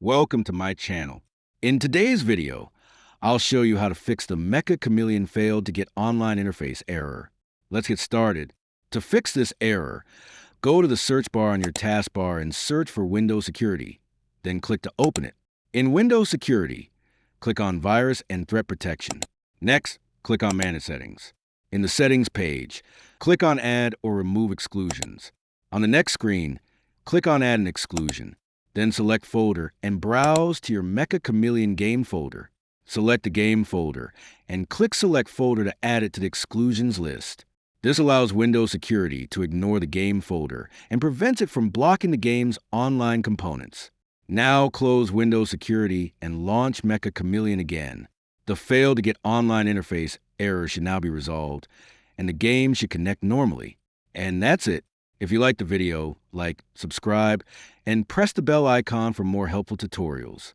Welcome to my channel. In today's video, I'll show you how to fix the MECCHA CHAMELEON failed to get online interface error. Let's get started. To fix this error, go to the search bar on your taskbar and search for Windows Security. Then click to open it. In Windows Security, click on Virus and Threat Protection. Next, click on Manage Settings. In the Settings page, click on Add or Remove Exclusions. On the next screen, click on Add an Exclusion. Then select Folder and browse to your MECCHA CHAMELEON game folder. Select the game folder and click Select Folder to add it to the exclusions list. This allows Windows Security to ignore the game folder and prevents it from blocking the game's online components. Now close Windows Security and launch MECCHA CHAMELEON again. The fail to get online interface error should now be resolved, and the game should connect normally. And that's it. If you liked the video, like, subscribe, and press the bell icon for more helpful tutorials.